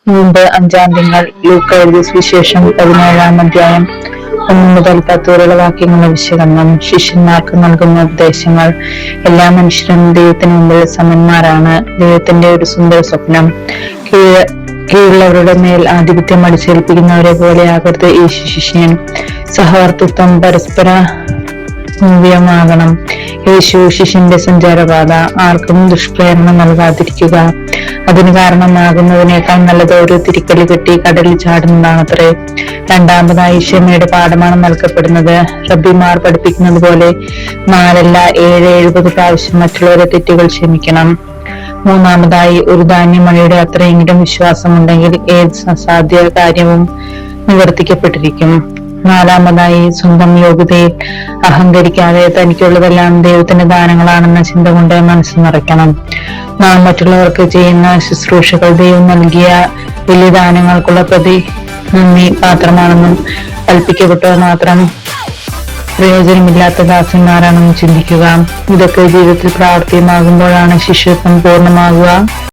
മുമ്പ് 5-ാം തിങ്കൾ. ലൂക്ക എഴുതിയ സുവിശേഷം 17-ാം അധ്യായം 1 മുതൽ 10 വരെയുള്ള വാക്യങ്ങളുടെ വിശകലനം. ശിഷ്യന്മാർക്ക് നൽകുന്ന ഉപദേശങ്ങൾ. എല്ലാ മനുഷ്യരും ദൈവത്തിന് മുമ്പിൽ സമന്മാരാണ്. ദൈവത്തിന്റെ ഒരു സുന്ദര സ്വപ്നം. കീഴുള്ളവരുടെ മേൽ ആധിപത്യം അടിച്ചേൽപ്പിക്കുന്നവരെ പോലെ ആകരുത് ഈ ശിഷ്യൻ. സഹവർത്തിത്വം പരസ്പര മൂല്യമാകണം. യേശു ശിഷ്യന്റെ സഞ്ചാരപാത. ആർക്കും ദുഷ്പ്രേരണ നൽകാതിരിക്കുക. അതിന് കാരണമാകുന്നതിനേക്കാൾ നല്ലത് ഒരു തിരിക്കല് കെട്ടി കടലിൽ ചാടുന്നതാണത്രേ. രണ്ടാമതായി ക്ഷമയുടെ പാഠമാണ് നൽകപ്പെടുന്നത്. റബ്ബിമാർ പഠിപ്പിക്കുന്നത് പോലെ 4 അല്ല 70 പ്രാവശ്യം മറ്റുള്ളവരെ തെറ്റുകൾ ക്ഷമിക്കണം. മൂന്നാമതായി ഒരു ധാന്യമണിയുടെ അത്രയെങ്കിലും വിശ്വാസമുണ്ടെങ്കിൽ ഏത് അസാധ്യ കാര്യവും നിവർത്തിക്കപ്പെട്ടിരിക്കും. നാലാമതായി സ്വന്തം യോഗ്യതയിൽ അഹങ്കരിക്കാതെ തനിക്കുള്ളതെല്ലാം ദൈവത്തിന്റെ ദാനങ്ങളാണെന്ന ചിന്ത കൊണ്ട് മനസ്സ് നിറയ്ക്കണം. നാം മറ്റുള്ളവർക്ക് ചെയ്യുന്ന ശുശ്രൂഷകൾ ദൈവം നൽകിയ വലിയ ദാനങ്ങൾക്കുള്ള നന്ദി പാത്രമാണെന്നും കൽപ്പിക്കപ്പെട്ടവർ മാത്രം പ്രയോജനമില്ലാത്ത ദാസന്മാരാണെന്നും ചിന്തിക്കുക. ഇതൊക്കെ ജീവിതത്തിൽ പ്രാവർത്തികമാകുമ്പോഴാണ് ശിഷ്യത്വം പൂർണ്ണമാകുക.